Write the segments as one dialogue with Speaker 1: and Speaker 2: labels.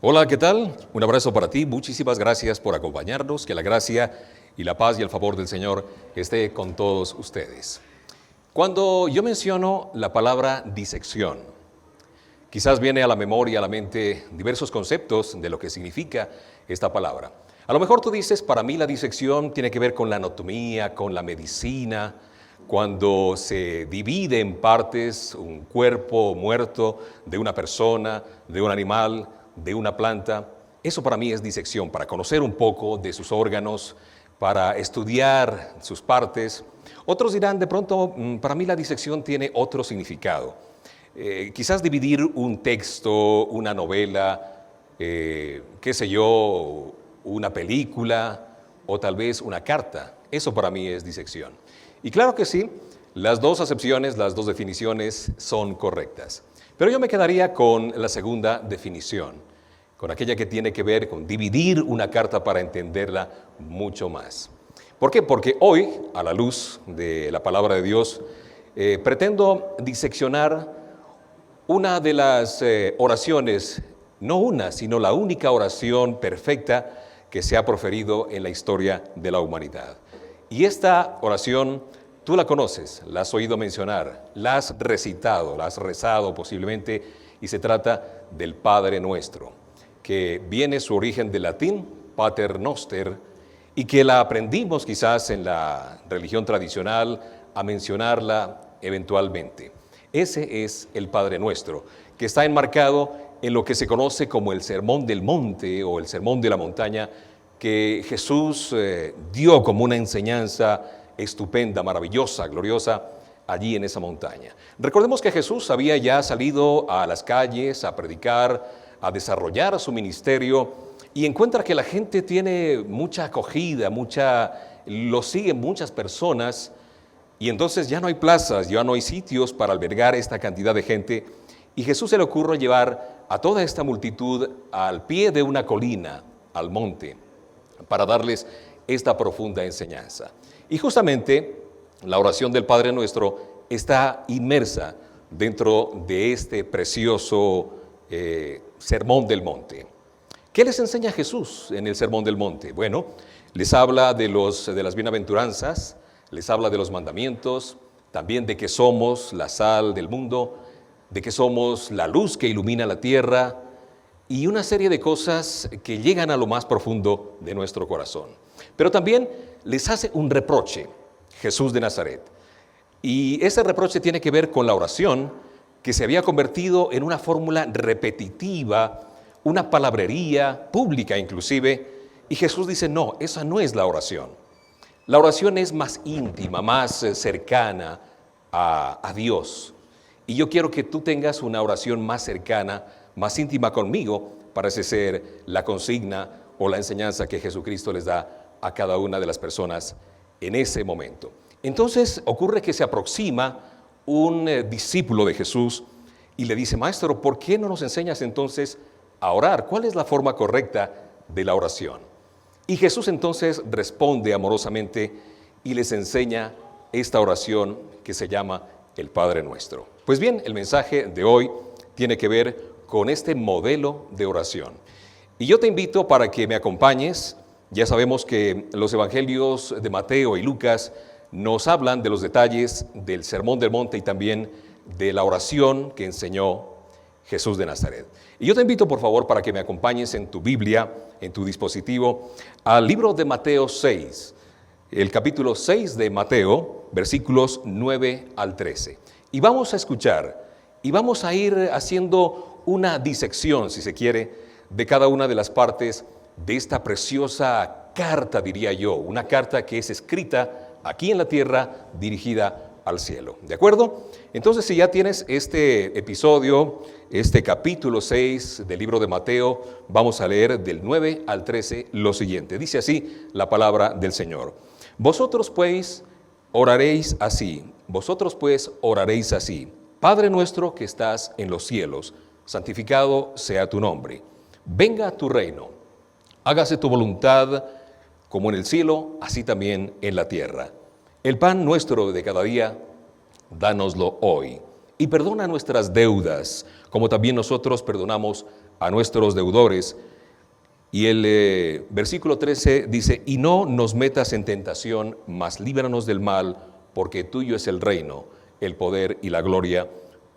Speaker 1: Hola, ¿qué tal? Un abrazo para ti. Muchísimas gracias por acompañarnos. Que la gracia y la paz y el favor del Señor esté con todos ustedes. Cuando yo menciono la palabra disección, quizás viene a la memoria, a la mente, diversos conceptos de lo que significa esta palabra. A lo mejor tú dices, para mí la disección tiene que ver con la anatomía, con la medicina, cuando se divide en partes un cuerpo muerto de una persona, de un animal, de una planta. Eso para mí es disección, para conocer un poco de sus órganos, para estudiar sus partes. Otros dirán, de pronto, para mí la disección tiene otro significado. Quizás dividir un texto, una novela, qué sé yo, una película o tal vez una carta. Eso para mí es disección. Y claro que sí, las dos acepciones, las dos definiciones son correctas. Pero yo me quedaría con la segunda definición, con aquella que tiene que ver con dividir una carta para entenderla mucho más. ¿Por qué? Porque hoy, a la luz de la palabra de Dios, pretendo diseccionar una de las oraciones, no una, sino la única oración perfecta que se ha proferido en la historia de la humanidad. Y esta oración tú la conoces, la has oído mencionar, la has recitado, la has rezado posiblemente, y se trata del Padre Nuestro, que viene su origen del latín, Pater Noster, y que la aprendimos quizás en la religión tradicional a mencionarla eventualmente. Ese es el Padre Nuestro, que está enmarcado en lo que se conoce como el Sermón del Monte o el Sermón de la Montaña, que Jesús dio como una enseñanza estupenda, maravillosa, gloriosa, allí en esa montaña. Recordemos que Jesús había ya salido a las calles a predicar, a desarrollar su ministerio, y encuentra que la gente tiene mucha acogida, lo siguen muchas personas, y entonces ya no hay plazas, ya no hay sitios para albergar esta cantidad de gente, y Jesús se le ocurre llevar a toda esta multitud al pie de una colina, al monte, para darles esta profunda enseñanza. Y justamente la oración del Padre Nuestro está inmersa dentro de este precioso Sermón del Monte. ¿Qué les enseña Jesús en el Sermón del Monte? Bueno, les habla de las bienaventuranzas, les habla de los mandamientos, también de que somos la sal del mundo, de que somos la luz que ilumina la tierra y una serie de cosas que llegan a lo más profundo de nuestro corazón. Pero también les hace un reproche, Jesús de Nazaret. Y ese reproche tiene que ver con la oración, que se había convertido en una fórmula repetitiva, una palabrería pública inclusive, y Jesús dice, no, esa no es la oración. La oración es más íntima, más cercana a Dios. Y yo quiero que tú tengas una oración más cercana, más íntima conmigo, parece ser la consigna o la enseñanza que Jesucristo les da a cada una de las personas en ese momento. Entonces ocurre que se aproxima un discípulo de Jesús y le dice, Maestro, ¿por qué no nos enseñas entonces a orar? ¿Cuál es la forma correcta de la oración? Y Jesús entonces responde amorosamente y les enseña esta oración que se llama el Padre Nuestro. Pues bien, el mensaje de hoy tiene que ver con este modelo de oración. Y yo te invito para que me acompañes. Ya sabemos que los evangelios de Mateo y Lucas nos hablan de los detalles del Sermón del Monte y también de la oración que enseñó Jesús de Nazaret. Y yo te invito, por favor, para que me acompañes en tu Biblia, en tu dispositivo, al libro de Mateo 6, el capítulo 6 de Mateo, versículos 9 al 13. Y vamos a escuchar, y vamos a ir haciendo una disección, si se quiere, de cada una de las partes de esta preciosa carta, diría yo, una carta que es escrita aquí en la tierra, dirigida al cielo. ¿De acuerdo? Entonces, si ya tienes este episodio, este capítulo 6 del libro de Mateo, vamos a leer del 9 al 13 lo siguiente. Dice así la palabra del Señor. Vosotros pues oraréis así, Padre nuestro que estás en los cielos, santificado sea tu nombre. Venga tu reino, hágase tu voluntad como en el cielo, así también en la tierra. El pan nuestro de cada día, dánoslo hoy. Y perdona nuestras deudas, como también nosotros perdonamos a nuestros deudores. Y el versículo 13 dice, y no nos metas en tentación, mas líbranos del mal, porque tuyo es el reino, el poder y la gloria,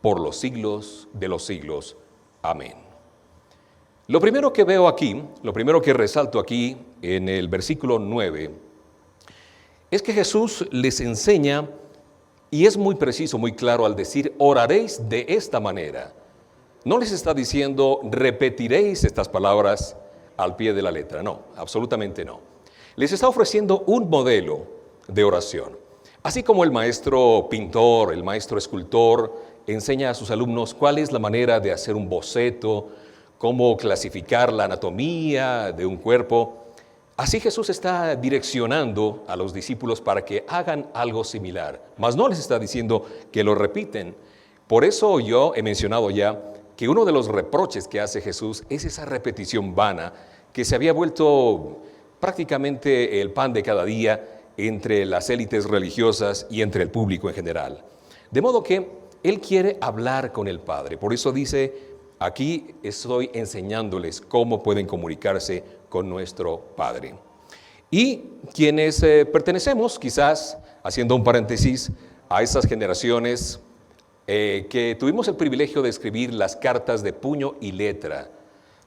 Speaker 1: por los siglos de los siglos. Amén. Lo primero que veo aquí, lo primero que resalto aquí en el versículo 9, es que Jesús les enseña, y es muy preciso, muy claro al decir, oraréis de esta manera. No les está diciendo, repetiréis estas palabras al pie de la letra, no, absolutamente no. Les está ofreciendo un modelo de oración. Así como el maestro pintor, el maestro escultor, enseña a sus alumnos cuál es la manera de hacer un boceto, cómo clasificar la anatomía de un cuerpo, así Jesús está direccionando a los discípulos para que hagan algo similar, mas no les está diciendo que lo repiten. Por eso yo he mencionado ya que uno de los reproches que hace Jesús es esa repetición vana que se había vuelto prácticamente el pan de cada día entre las élites religiosas y entre el público en general. De modo que Él quiere hablar con el Padre. Por eso dice, aquí estoy enseñándoles cómo pueden comunicarse con nuestro Padre. Y quienes pertenecemos, quizás, haciendo un paréntesis, a esas generaciones que tuvimos el privilegio de escribir las cartas de puño y letra.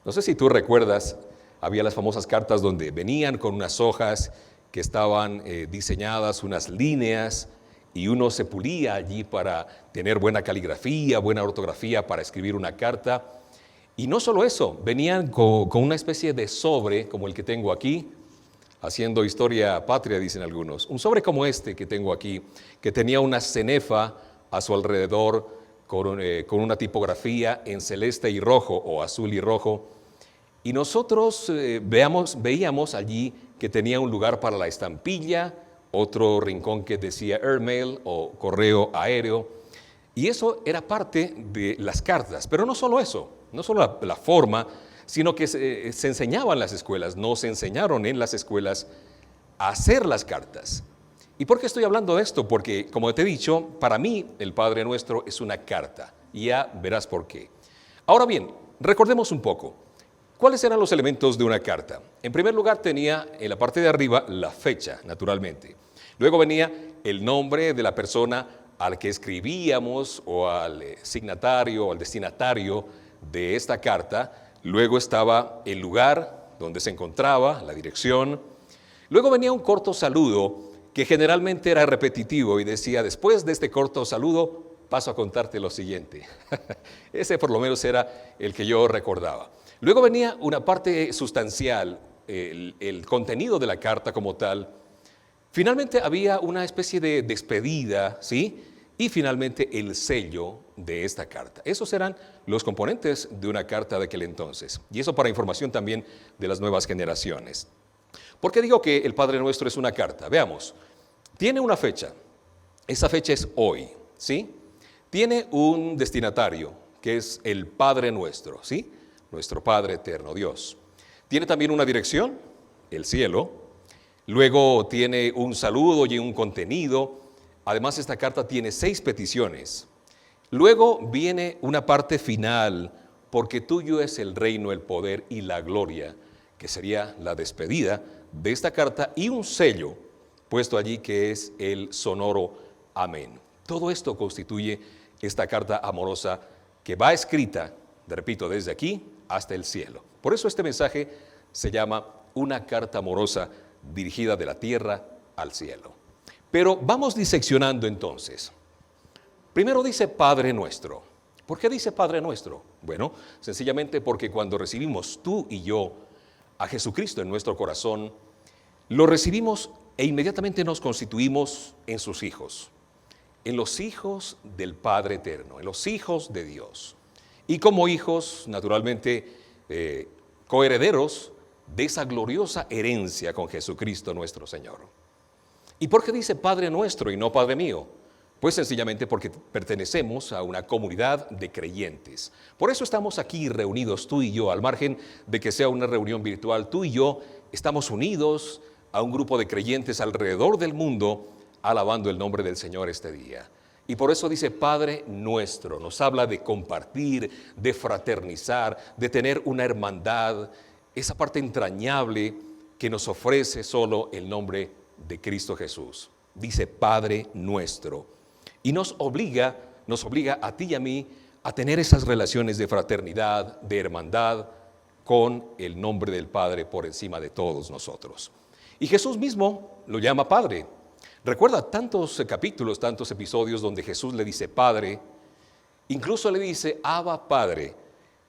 Speaker 1: No sé si tú recuerdas, había las famosas cartas donde venían con unas hojas que estaban diseñadas, unas líneas, y uno se pulía allí para tener buena caligrafía, buena ortografía para escribir una carta. Y no solo eso, venían con una especie de sobre, como el que tengo aquí, haciendo historia patria, dicen algunos. Un sobre como este que tengo aquí, que tenía una cenefa a su alrededor con una tipografía en celeste y rojo o azul y rojo. Y nosotros veíamos allí que tenía un lugar para la estampilla, otro rincón que decía airmail o correo aéreo. Y eso era parte de las cartas. Pero no solo eso, no solo la forma, sino que se enseñaba en las escuelas, nos enseñaron en las escuelas a hacer las cartas. ¿Y por qué estoy hablando de esto? Porque, como te he dicho, para mí el Padre Nuestro es una carta, y ya verás por qué. Ahora bien, recordemos un poco. ¿Cuáles eran los elementos de una carta? En primer lugar, tenía en la parte de arriba la fecha, naturalmente. Luego venía el nombre de la persona al que escribíamos, o al signatario o al destinatario de esta carta. Luego estaba el lugar donde se encontraba, la dirección. Luego venía un corto saludo que generalmente era repetitivo y decía, después de este corto saludo, paso a contarte lo siguiente. Ese por lo menos era el que yo recordaba. Luego venía una parte sustancial, el contenido de la carta como tal. Finalmente había una especie de despedida, ¿sí? Y finalmente el sello de esta carta. Esos eran los componentes de una carta de aquel entonces. Y eso para información también de las nuevas generaciones. ¿Por qué digo que el Padre Nuestro es una carta? Veamos. Tiene una fecha. Esa fecha es hoy, ¿sí? Tiene un destinatario, que es el Padre Nuestro, ¿sí? Nuestro Padre eterno, Dios. Tiene también una dirección, el cielo. Luego tiene un saludo y un contenido. Además, esta carta tiene 6 peticiones. Luego viene una parte final, porque tuyo es el reino, el poder y la gloria, que sería la despedida de esta carta, y un sello puesto allí que es el sonoro amén. Todo esto constituye esta carta amorosa que va escrita, repito, desde aquí hasta el cielo. Por eso este mensaje se llama una carta amorosa dirigida de la tierra al cielo. Pero vamos diseccionando entonces. Primero dice Padre Nuestro. ¿Por qué dice Padre Nuestro? Bueno, sencillamente porque cuando recibimos tú y yo a Jesucristo en nuestro corazón, lo recibimos e inmediatamente nos constituimos en sus hijos, en los hijos del Padre Eterno, en los hijos de Dios. Y como hijos, naturalmente, coherederos de esa gloriosa herencia con Jesucristo nuestro Señor. ¿Y por qué dice Padre Nuestro y no Padre mío? Pues sencillamente porque pertenecemos a una comunidad de creyentes. Por eso estamos aquí reunidos tú y yo, al margen de que sea una reunión virtual. Tú y yo estamos unidos a un grupo de creyentes alrededor del mundo, alabando el nombre del Señor este día. Y por eso dice Padre nuestro, nos habla de compartir, de fraternizar, de tener una hermandad, esa parte entrañable que nos ofrece solo el nombre de Cristo Jesús. Dice Padre nuestro. Y nos obliga a ti y a mí a tener esas relaciones de fraternidad, de hermandad, con el nombre del Padre por encima de todos nosotros. Y Jesús mismo lo llama Padre. Recuerda tantos capítulos, tantos episodios donde Jesús le dice Padre, incluso le dice Abba Padre,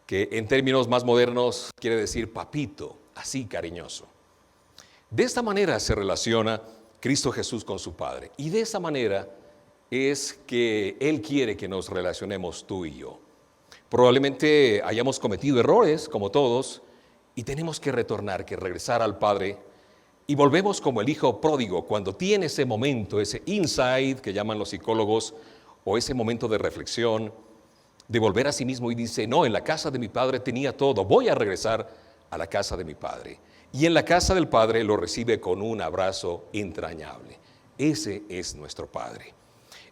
Speaker 1: que en términos más modernos quiere decir papito, así cariñoso. De esta manera se relaciona Cristo Jesús con su Padre. Y de esa manera es que Él quiere que nos relacionemos tú y yo. Probablemente hayamos cometido errores, como todos, y tenemos que retornar, que regresar al Padre. Y volvemos como el hijo pródigo, cuando tiene ese momento, ese insight que llaman los psicólogos, o ese momento de reflexión, de volver a sí mismo y dice, no, en la casa de mi padre tenía todo, voy a regresar a la casa de mi padre. Y en la casa del Padre lo recibe con un abrazo entrañable. Ese es nuestro Padre.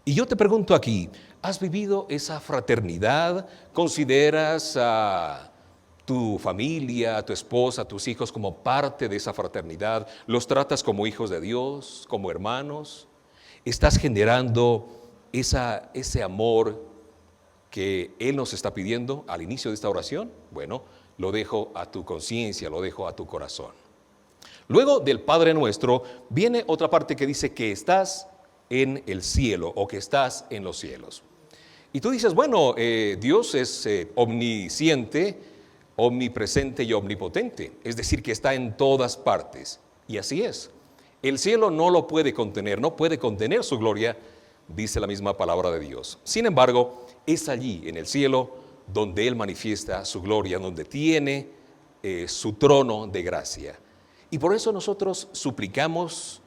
Speaker 1: Y yo te pregunto aquí, ¿has vivido esa fraternidad? ¿Consideras a tu familia, a tu esposa, a tus hijos como parte de esa fraternidad? ¿Los tratas como hijos de Dios, como hermanos? ¿Estás generando ese amor que Él nos está pidiendo al inicio de esta oración? Bueno, lo dejo a tu conciencia, lo dejo a tu corazón. Luego del Padre Nuestro viene otra parte que dice que estás en el cielo o que estás en los cielos. Y tú dices, bueno, Dios es omnisciente, omnipresente y omnipotente, es decir, que está en todas partes. Y así es. El cielo no lo puede contener, no puede contener su gloria, dice la misma palabra de Dios. Sin embargo, es allí, en el cielo, donde Él manifiesta su gloria, donde tiene su trono de gracia. Y por eso nosotros suplicamos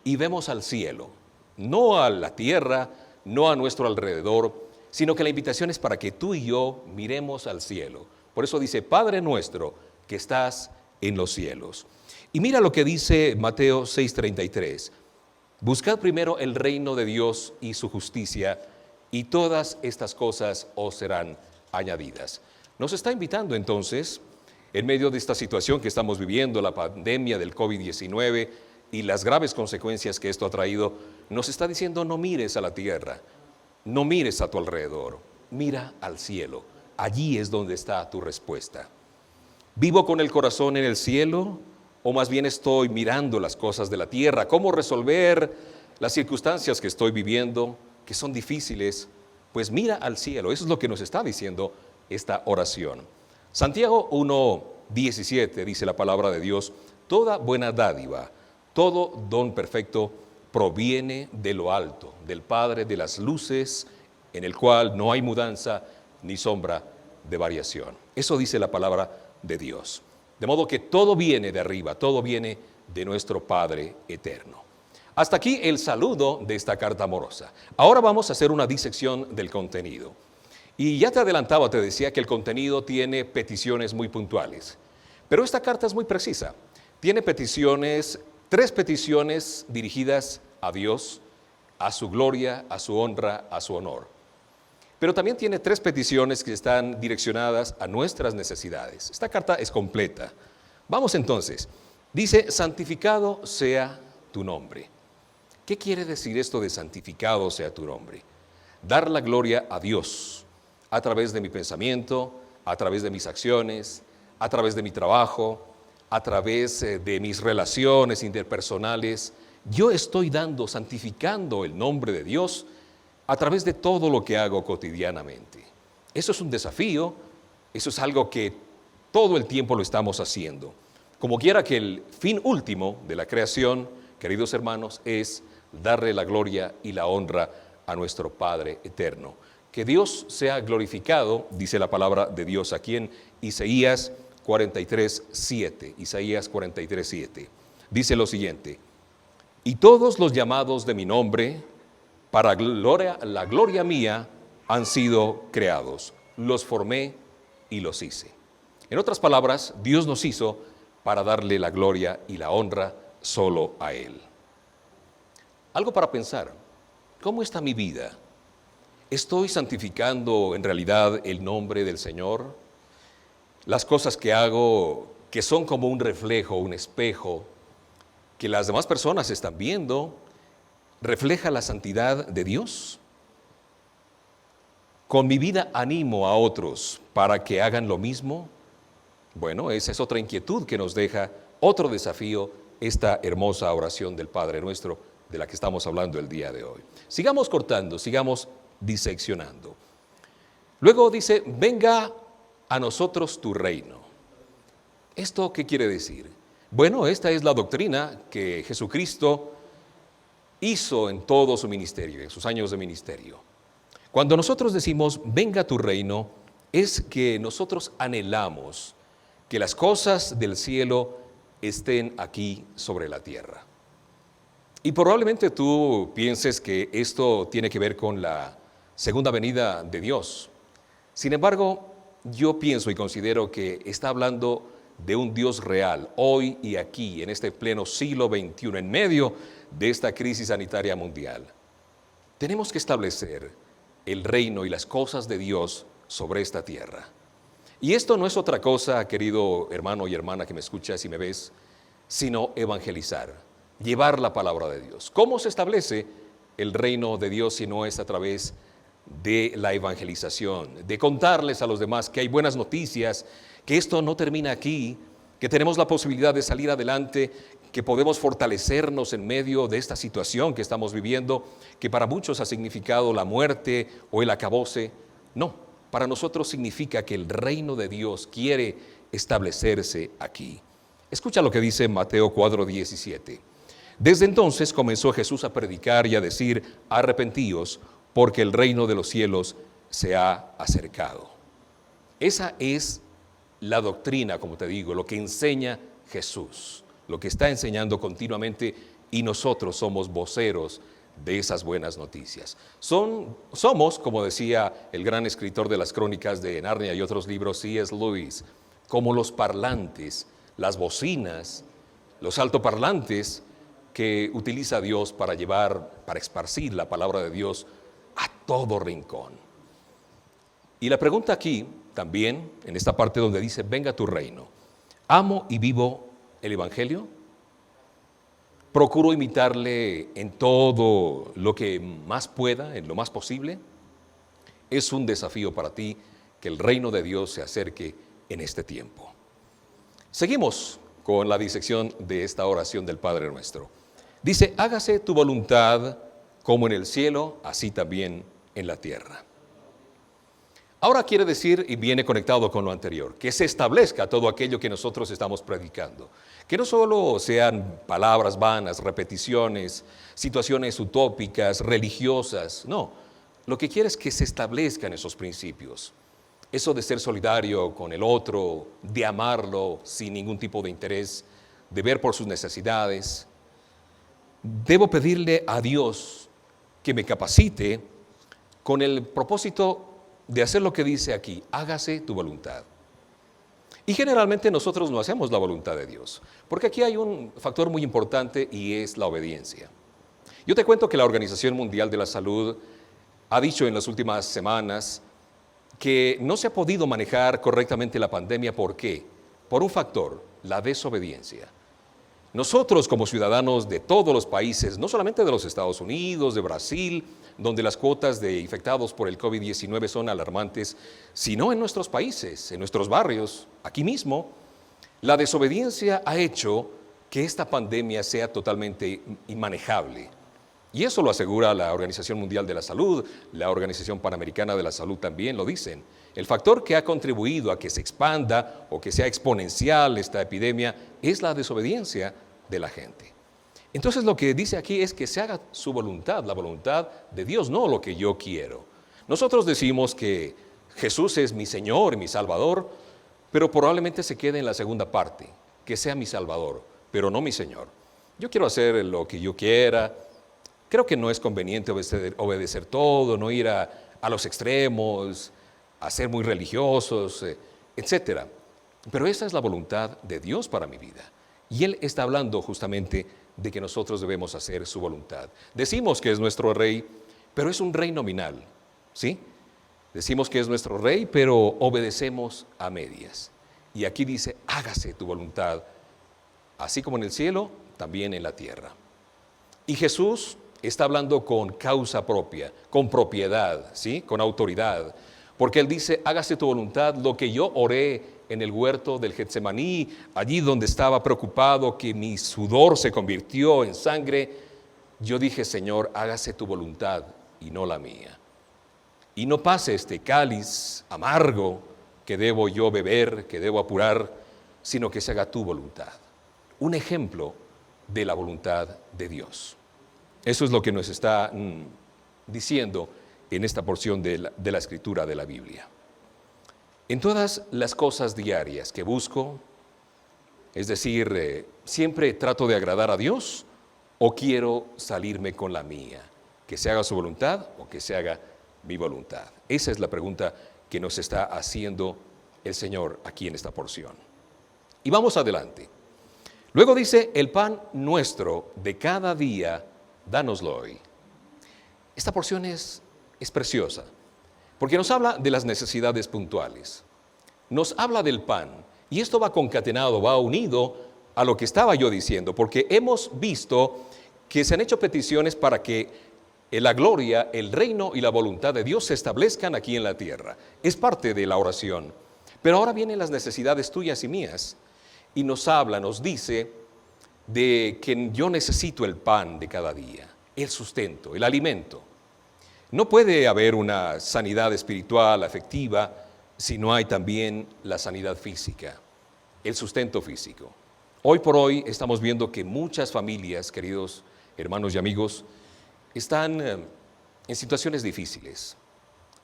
Speaker 1: y vemos al cielo, no a la tierra, no a nuestro alrededor, sino que la invitación es para que tú y yo miremos al cielo. Por eso dice, Padre nuestro, que estás en los cielos. Y mira lo que dice Mateo 6:33. Buscad primero el reino de Dios y su justicia, y todas estas cosas os serán añadidas. Nos está invitando entonces, en medio de esta situación que estamos viviendo, la pandemia del COVID-19 y las graves consecuencias que esto ha traído, nos está diciendo no mires a la tierra, no mires a tu alrededor, mira al cielo. Allí es donde está tu respuesta. ¿Vivo con el corazón en el cielo o más bien estoy mirando las cosas de la tierra? ¿Cómo resolver las circunstancias que estoy viviendo, que son difíciles? Pues mira al cielo. Eso es lo que nos está diciendo esta oración. Santiago 1:17 dice la palabra de Dios, toda buena dádiva, todo don perfecto proviene de lo alto, del Padre de las luces, en el cual no hay mudanza ni sombra de variación. Eso dice la palabra de Dios. De modo que todo viene de arriba, todo viene de nuestro Padre eterno. Hasta aquí el saludo de esta carta amorosa. Ahora vamos a hacer una disección del contenido. Y ya te adelantaba, te decía que el contenido tiene peticiones muy puntuales. Pero esta carta es muy precisa. Tiene peticiones, 3 peticiones dirigidas a Dios, a su gloria, a su honra, a su honor. Pero también tiene 3 peticiones que están direccionadas a nuestras necesidades. Esta carta es completa. Vamos entonces. Dice, santificado sea tu nombre. ¿Qué quiere decir esto de santificado sea tu nombre? Dar la gloria a Dios a través de mi pensamiento, a través de mis acciones, a través de mi trabajo, a través de mis relaciones interpersonales. Yo estoy santificando el nombre de Dios a través de todo lo que hago cotidianamente. Eso es un desafío, eso es algo que todo el tiempo lo estamos haciendo. Como quiera que el fin último de la creación, queridos hermanos, es darle la gloria y la honra a nuestro Padre eterno. Que Dios sea glorificado, dice la palabra de Dios aquí en Isaías 43:7. Isaías 43:7. Dice lo siguiente, y todos los llamados de mi nombre, para la gloria mía, han sido creados. Los formé y los hice. En otras palabras, Dios nos hizo para darle la gloria y la honra solo a Él. Algo para pensar. ¿Cómo está mi vida? ¿Estoy santificando en realidad el nombre del Señor? Las cosas que hago, que son como un reflejo, un espejo, que las demás personas están viendo, ¿refleja la santidad de Dios? ¿Con mi vida animo a otros para que hagan lo mismo? Bueno, esa es otra inquietud que nos deja otro desafío, esta hermosa oración del Padre Nuestro de la que estamos hablando el día de hoy. Sigamos cortando, sigamos diseccionando. Luego dice, venga a nosotros tu reino. ¿Esto qué quiere decir? Bueno, esta es la doctrina que Jesucristo hizo en todo su ministerio, en sus años de ministerio. Cuando nosotros decimos, venga tu reino, es que nosotros anhelamos que las cosas del cielo estén aquí sobre la tierra. Y probablemente tú pienses que esto tiene que ver con la segunda venida de Dios. Sin embargo, yo pienso y considero que está hablando de un Dios real, hoy y aquí, en este pleno siglo XXI, en medio de esta crisis sanitaria mundial. Tenemos que establecer el reino y las cosas de Dios sobre esta tierra. Y esto no es otra cosa, querido hermano y hermana que me escuchas y me ves, sino evangelizar, llevar la palabra de Dios. ¿Cómo se establece el reino de Dios si no es a través de la evangelización, de contarles a los demás que hay buenas noticias, que esto no termina aquí, que tenemos la posibilidad de salir adelante, que podemos fortalecernos en medio de esta situación que estamos viviendo, que para muchos ha significado la muerte o el acabose? No, para nosotros significa que el reino de Dios quiere establecerse aquí. Escucha lo que dice Mateo 4:17. Desde entonces comenzó Jesús a predicar y a decir, arrepentíos, porque el reino de los cielos se ha acercado. Esa es la doctrina, como te digo, lo que enseña Jesús, lo que está enseñando continuamente, y nosotros somos voceros de esas buenas noticias. Somos, como decía el gran escritor de las Crónicas de Narnia y otros libros, C.S. Lewis, como los parlantes, las bocinas, los altoparlantes que utiliza Dios para esparcir la palabra de Dios a todo rincón. Y la pregunta aquí, también, en esta parte donde dice, venga tu reino, ¿amo y vivo el Evangelio? ¿Procuro imitarle en todo lo que más pueda, en lo más posible? Es un desafío para ti que el reino de Dios se acerque en este tiempo. Seguimos con la disección de esta oración del Padre Nuestro. Dice, hágase tu voluntad como en el cielo, así también en la tierra. Ahora quiere decir, y viene conectado con lo anterior, que se establezca todo aquello que nosotros estamos predicando. Que no solo sean palabras vanas, repeticiones, situaciones utópicas, religiosas, no. Lo que quiere es que se establezcan esos principios. Eso de ser solidario con el otro, de amarlo sin ningún tipo de interés, de ver por sus necesidades. Debo pedirle a Dios que me capacite con el propósito de hacer lo que dice aquí, hágase tu voluntad. Y generalmente nosotros no hacemos la voluntad de Dios, porque aquí hay un factor muy importante y es la obediencia. Yo te cuento que la Organización Mundial de la Salud ha dicho en las últimas semanas que no se ha podido manejar correctamente la pandemia. ¿Por qué? Por un factor, la desobediencia. Nosotros como ciudadanos de todos los países, no solamente de los Estados Unidos, de Brasil, donde las cuotas de infectados por el COVID-19 son alarmantes, sino en nuestros países, en nuestros barrios, aquí mismo, la desobediencia ha hecho que esta pandemia sea totalmente inmanejable. Y eso lo asegura la Organización Mundial de la Salud, la Organización Panamericana de la Salud también lo dicen. El factor que ha contribuido a que se expanda o que sea exponencial esta epidemia es la desobediencia de la gente. Entonces lo que dice aquí es que se haga su voluntad, la voluntad de Dios, no lo que yo quiero. Nosotros decimos que Jesús es mi Señor y mi Salvador, pero probablemente se quede en la segunda parte, que sea mi Salvador, pero no mi Señor. Yo quiero hacer lo que yo quiera. Creo que no es conveniente obedecer todo, no ir a los extremos, a ser muy religiosos, etc. Pero esa es la voluntad de Dios para mi vida. Y Él está hablando justamente de que nosotros debemos hacer su voluntad. Decimos que es nuestro rey, pero es un rey nominal. ¿sí? Decimos que es nuestro rey, pero obedecemos a medias. Y aquí dice, hágase tu voluntad, así como en el cielo, también en la tierra. Y Jesús está hablando con causa propia, con propiedad, ¿sí? Con autoridad. Porque Él dice, hágase tu voluntad, lo que yo oré en el huerto del Getsemaní, allí donde estaba preocupado que mi sudor se convirtió en sangre, yo dije, Señor, hágase tu voluntad y no la mía. Y no pase este cáliz amargo que debo yo beber, que debo apurar, sino que se haga tu voluntad. Un ejemplo de la voluntad de Dios. Eso es lo que nos está diciendo en esta porción de la escritura de la Biblia. En todas las cosas diarias que busco, es decir, siempre trato de agradar a Dios o quiero salirme con la mía, que se haga su voluntad o que se haga mi voluntad. Esa es la pregunta que nos está haciendo el Señor aquí en esta porción. Y vamos adelante. Luego dice, el pan nuestro de cada día, dánoslo hoy. Esta porción es preciosa, porque nos habla de las necesidades puntuales. Nos habla del pan, y esto va concatenado, va unido a lo que estaba yo diciendo, porque hemos visto que se han hecho peticiones para que la gloria, el reino y la voluntad de Dios se establezcan aquí en la tierra. Es parte de la oración. Pero ahora vienen las necesidades tuyas y mías, y nos habla, nos dice de que yo necesito el pan de cada día, el sustento, el alimento. No puede haber una sanidad espiritual, afectiva, si no hay también la sanidad física, el sustento físico. Hoy por hoy estamos viendo que muchas familias, queridos hermanos y amigos, están en situaciones difíciles.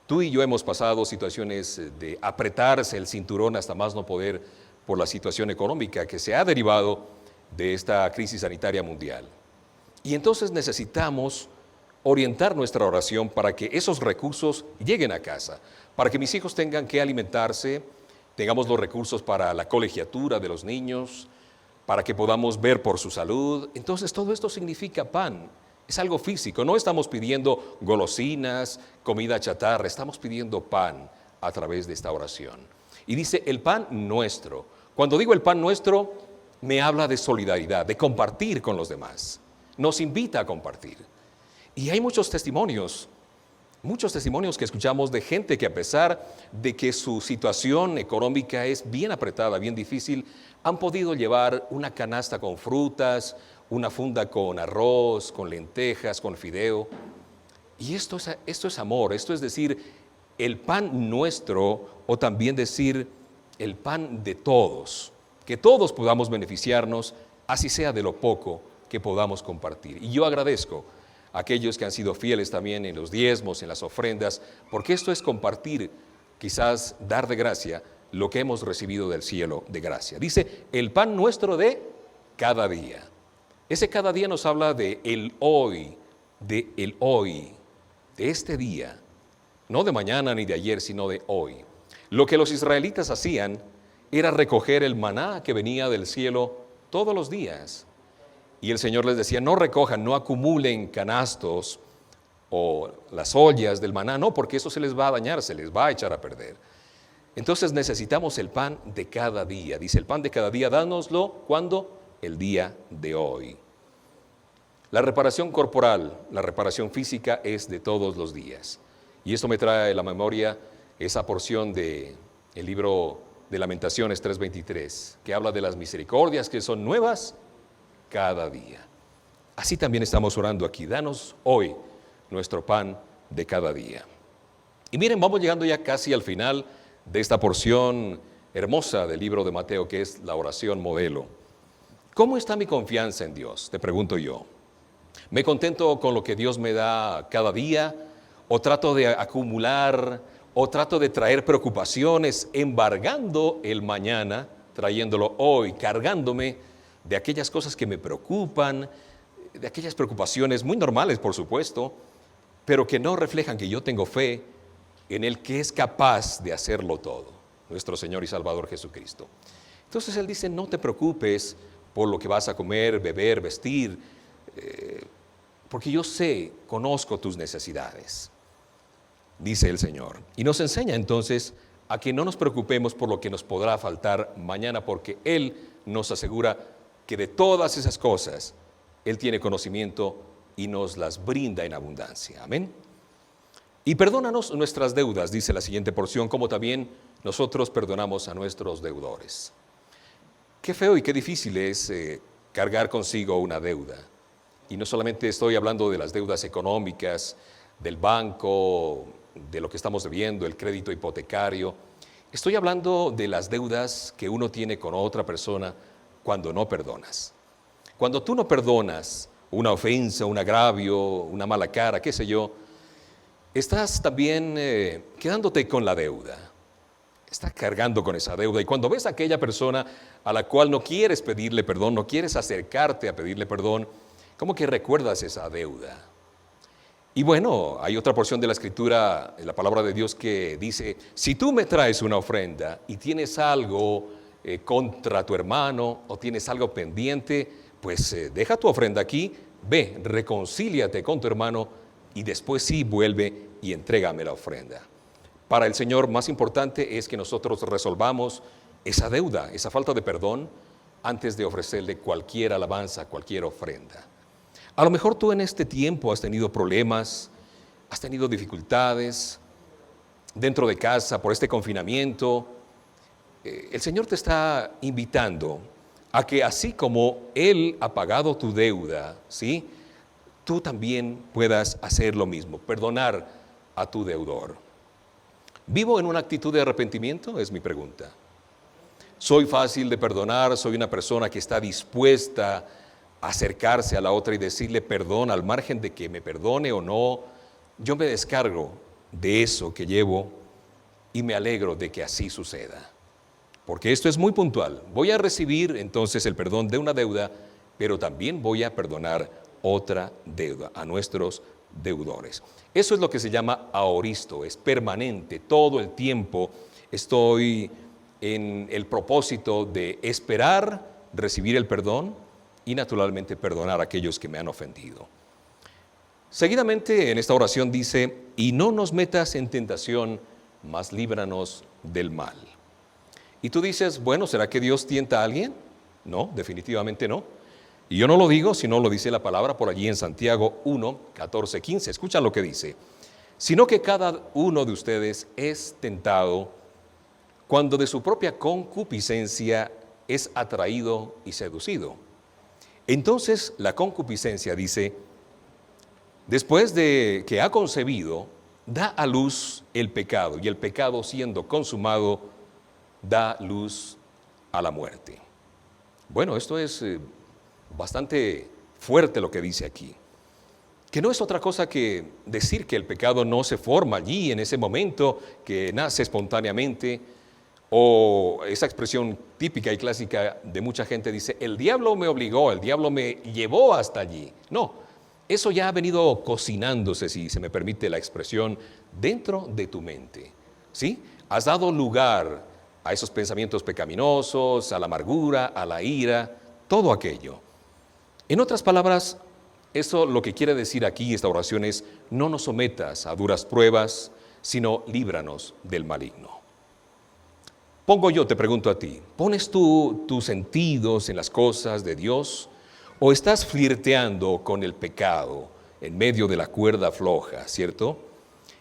Speaker 1: Tú y yo hemos pasado situaciones de apretarse el cinturón hasta más no poder por la situación económica que se ha derivado de esta crisis sanitaria mundial. Y entonces necesitamos orientar nuestra oración para que esos recursos lleguen a casa, para que mis hijos tengan que alimentarse, tengamos los recursos para la colegiatura de los niños, para que podamos ver por su salud. Entonces todo esto significa pan, es algo físico. No estamos pidiendo golosinas, comida chatarra, estamos pidiendo pan a través de esta oración. Y dice, el pan nuestro. Cuando digo el pan nuestro, me habla de solidaridad, de compartir con los demás. Nos invita a compartir. Y hay muchos testimonios que escuchamos de gente que a pesar de que su situación económica es bien apretada, bien difícil, han podido llevar una canasta con frutas, una funda con arroz, con lentejas, con fideo. Y esto es amor, esto es decir, el pan nuestro, o también decir el pan de todos, que todos podamos beneficiarnos, así sea de lo poco que podamos compartir. Y yo agradezco a aquellos que han sido fieles también en los diezmos, en las ofrendas, porque esto es compartir, quizás dar de gracia lo que hemos recibido del cielo de gracia. Dice, el pan nuestro de cada día. Ese cada día nos habla de el hoy, de este día, no de mañana ni de ayer, sino de hoy. Lo que los israelitas hacían era recoger el maná que venía del cielo todos los días. Y el Señor les decía, no recojan, no acumulen canastos o las ollas del maná, no, porque eso se les va a dañar, se les va a echar a perder. Entonces necesitamos el pan de cada día. Dice, el pan de cada día, dánoslo, ¿cuándo? El día de hoy. La reparación corporal, la reparación física es de todos los días. Y esto me trae a la memoria esa porción del libro de Lamentaciones 3:23, que habla de las misericordias que son nuevas cada día. Así también estamos orando aquí. Danos hoy nuestro pan de cada día. Y miren, vamos llegando ya casi al final de esta porción hermosa del libro de Mateo, que es la oración modelo. ¿Cómo está mi confianza en Dios? Te pregunto yo. ¿Me contento con lo que Dios me da cada día? ¿O trato de acumular? ¿O trato de traer preocupaciones, embargando el mañana, trayéndolo hoy, cargándome de aquellas cosas que me preocupan, de aquellas preocupaciones muy normales, por supuesto, pero que no reflejan que yo tengo fe en el que es capaz de hacerlo todo, nuestro Señor y Salvador Jesucristo? Entonces Él dice, no te preocupes por lo que vas a comer, beber, vestir, porque yo sé, conozco tus necesidades. dice el Señor. Y nos enseña entonces a que no nos preocupemos por lo que nos podrá faltar mañana, porque Él nos asegura que de todas esas cosas Él tiene conocimiento y nos las brinda en abundancia. Amén. Y perdónanos nuestras deudas, dice la siguiente porción, como también nosotros perdonamos a nuestros deudores. Qué feo y qué difícil es cargar consigo una deuda. Y no solamente estoy hablando de las deudas económicas, del banco, de lo que estamos debiendo, el crédito hipotecario. Estoy hablando de las deudas que uno tiene con otra persona cuando no perdonas. Cuando tú no perdonas una ofensa, un agravio, una mala cara, qué sé yo, estás también quedándote con la deuda. Estás cargando con esa deuda. Y cuando ves a aquella persona a la cual no quieres pedirle perdón, no quieres acercarte a pedirle perdón, ¿cómo que recuerdas esa deuda? Y bueno, hay otra porción de la Escritura, en la palabra de Dios, que dice, si tú me traes una ofrenda y tienes algo contra tu hermano o tienes algo pendiente, pues deja tu ofrenda aquí, ve, reconcíliate con tu hermano y después sí vuelve y entrégame la ofrenda. Para el Señor, más importante es que nosotros resolvamos esa deuda, esa falta de perdón, antes de ofrecerle cualquier alabanza, cualquier ofrenda. A lo mejor tú en este tiempo has tenido problemas, has tenido dificultades dentro de casa por este confinamiento. El Señor te está invitando a que así como Él ha pagado tu deuda, ¿sí?, tú también puedas hacer lo mismo, perdonar a tu deudor. ¿Vivo en una actitud de arrepentimiento? Es mi pregunta. ¿Soy fácil de perdonar? ¿Soy una persona que está dispuesta a acercarse a la otra y decirle perdón al margen de que me perdone o no? Yo me descargo de eso que llevo y me alegro de que así suceda. Porque esto es muy puntual. Voy a recibir entonces el perdón de una deuda, pero también voy a perdonar otra deuda a nuestros deudores. Eso es lo que se llama aoristo, es permanente. Todo el tiempo estoy en el propósito de esperar, recibir el perdón y naturalmente perdonar a aquellos que me han ofendido. Seguidamente en esta oración dice, y no nos metas en tentación, mas líbranos del mal. Y tú dices, bueno, ¿será que Dios tienta a alguien? No, definitivamente no. Y yo no lo digo, sino lo dice la palabra por allí en Santiago 1, 14, 15. Escucha lo que dice. Sino que cada uno de ustedes es tentado cuando de su propia concupiscencia es atraído y seducido. Entonces la concupiscencia, dice, después de que ha concebido, da a luz el pecado, y el pecado siendo consumado, da luz a la muerte. Bueno, esto es bastante fuerte lo que dice aquí, que no es otra cosa que decir que el pecado no se forma allí en ese momento, que nace espontáneamente, o esa expresión típica y clásica de mucha gente dice, el diablo me obligó, el diablo me llevó hasta allí. No, eso ya ha venido cocinándose, si se me permite la expresión, dentro de tu mente, ¿sí? Has dado lugar a esos pensamientos pecaminosos, a la amargura, a la ira, todo aquello. En otras palabras, eso lo que quiere decir aquí esta oración es, no nos sometas a duras pruebas, sino líbranos del maligno. Pongo yo, te pregunto a ti, ¿pones tú tus sentidos en las cosas de Dios o estás flirteando con el pecado en medio de la cuerda floja, cierto?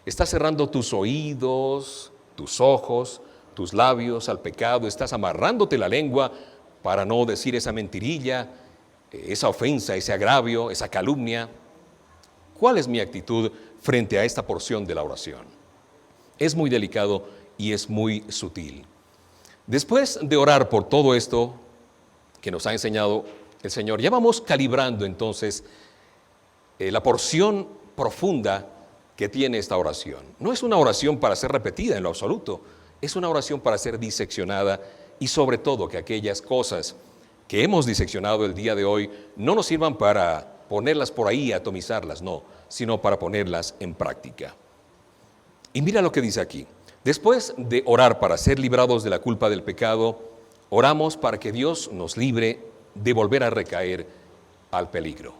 Speaker 1: ¿Estás cerrando tus oídos, tus ojos, tus labios al pecado? ¿Estás amarrándote la lengua para no decir esa mentirilla, esa ofensa, ese agravio, esa calumnia? ¿Cuál es mi actitud frente a esta porción de la oración? Es muy delicado y es muy sutil. Después de orar por todo esto que nos ha enseñado el Señor, ya vamos calibrando entonces la porción profunda que tiene esta oración. No es una oración para ser repetida en lo absoluto, es una oración para ser diseccionada y sobre todo que aquellas cosas que hemos diseccionado el día de hoy no nos sirvan para ponerlas por ahí, atomizarlas, no, sino para ponerlas en práctica. Y mira lo que dice aquí. Después de orar para ser librados de la culpa del pecado, oramos para que Dios nos libre de volver a recaer al peligro.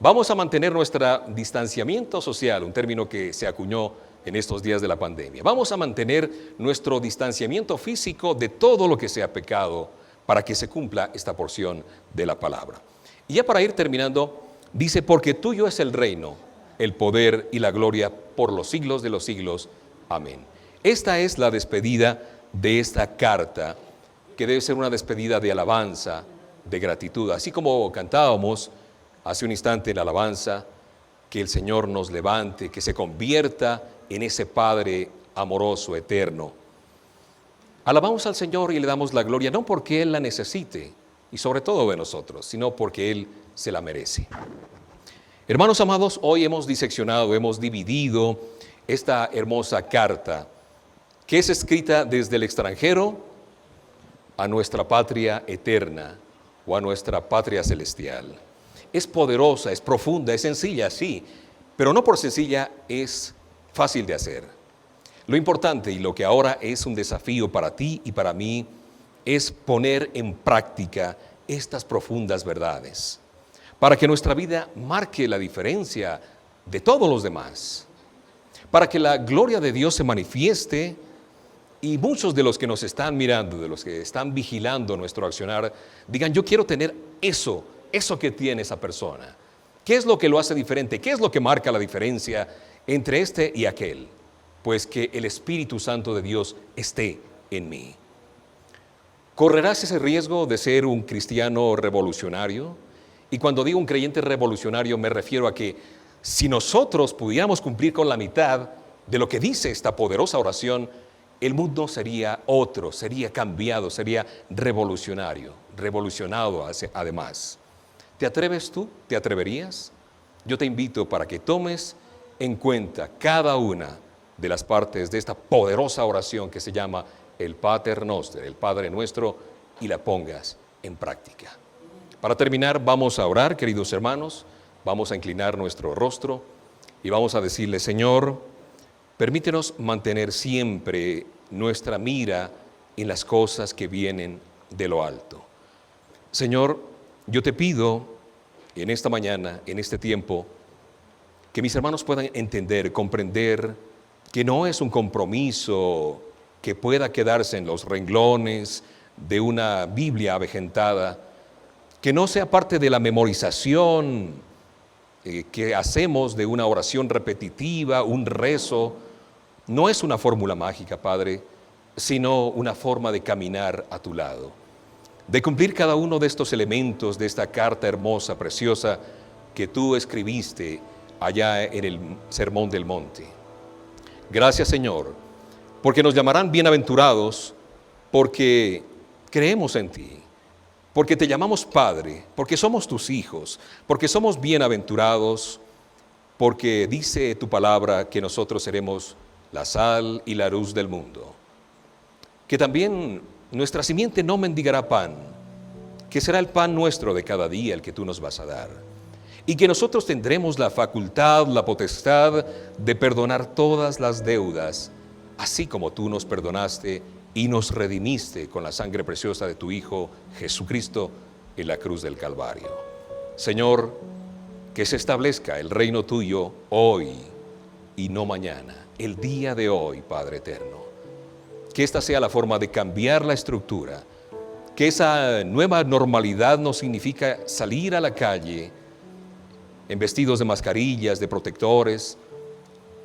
Speaker 1: Vamos a mantener nuestro distanciamiento social, un término que se acuñó en estos días de la pandemia. Vamos a mantener nuestro distanciamiento físico de todo lo que sea pecado para que se cumpla esta porción de la palabra. Y ya para ir terminando, dice, porque tuyo es el reino, el poder y la gloria por los siglos de los siglos. Amén. Esta es la despedida de esta carta, que debe ser una despedida de alabanza, de gratitud. Así como cantábamos hace un instante en la alabanza, que el Señor nos levante, que se convierta en ese Padre amoroso, eterno. Alabamos al Señor y le damos la gloria, no porque Él la necesite, y sobre todo de nosotros, sino porque Él se la merece. Hermanos amados, hoy hemos diseccionado, hemos dividido esta hermosa carta, que es escrita desde el extranjero a nuestra patria eterna o a nuestra patria celestial. Es poderosa, es profunda, es sencilla, sí, pero no por sencilla es fácil de hacer. Lo importante y lo que ahora es un desafío para ti y para mí es poner en práctica estas profundas verdades para que nuestra vida marque la diferencia de todos los demás, para que la gloria de Dios se manifieste y muchos de los que nos están mirando, de los que están vigilando nuestro accionar, digan, yo quiero tener eso que tiene esa persona. ¿Qué es lo que lo hace diferente? ¿Qué es lo que marca la diferencia entre este y aquel? Pues que el Espíritu Santo de Dios esté en mí. ¿Correrás ese riesgo de ser un cristiano revolucionario? Y cuando digo un creyente revolucionario me refiero a que si nosotros pudiéramos cumplir con la mitad de lo que dice esta poderosa oración, el mundo sería otro, sería cambiado, sería revolucionado además. ¿Te atreves tú? ¿Te atreverías? Yo te invito para que tomes en cuenta cada una de las partes de esta poderosa oración que se llama el Pater Noster, el Padre Nuestro, y la pongas en práctica. Para terminar, vamos a orar, queridos hermanos, vamos a inclinar nuestro rostro y vamos a decirle, Señor, permítenos mantener siempre nuestra mira en las cosas que vienen de lo alto. Señor, yo te pido en esta mañana, en este tiempo, que mis hermanos puedan entender, comprender que no es un compromiso que pueda quedarse en los renglones de una Biblia avejentada, que no sea parte de la memorización que hacemos de una oración repetitiva, un rezo. No es una fórmula mágica, Padre, sino una forma de caminar a tu lado, de cumplir cada uno de estos elementos de esta carta hermosa, preciosa, que tú escribiste allá en el Sermón del Monte. Gracias, Señor, porque nos llamarán bienaventurados, porque creemos en ti, porque te llamamos Padre, porque somos tus hijos, porque somos bienaventurados, porque dice tu palabra que nosotros seremos la sal y la luz del mundo. Que también nuestra simiente no mendigará pan, que será el pan nuestro de cada día el que tú nos vas a dar. Y que nosotros tendremos la facultad, la potestad de perdonar todas las deudas, así como tú nos perdonaste y nos redimiste con la sangre preciosa de tu Hijo Jesucristo en la cruz del Calvario. Señor, que se establezca el reino tuyo hoy y no mañana, el día de hoy, Padre eterno. Que esta sea la forma de cambiar la estructura, que esa nueva normalidad no significa salir a la calle en vestidos de mascarillas, de protectores,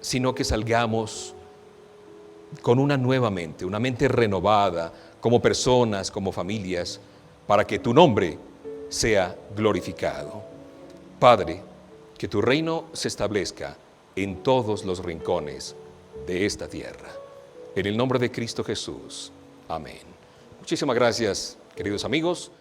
Speaker 1: sino que salgamos con una nueva mente, una mente renovada, como personas, como familias, para que tu nombre sea glorificado. Padre, que tu reino se establezca en todos los rincones de esta tierra. En el nombre de Cristo Jesús. Amén. Muchísimas gracias, queridos amigos.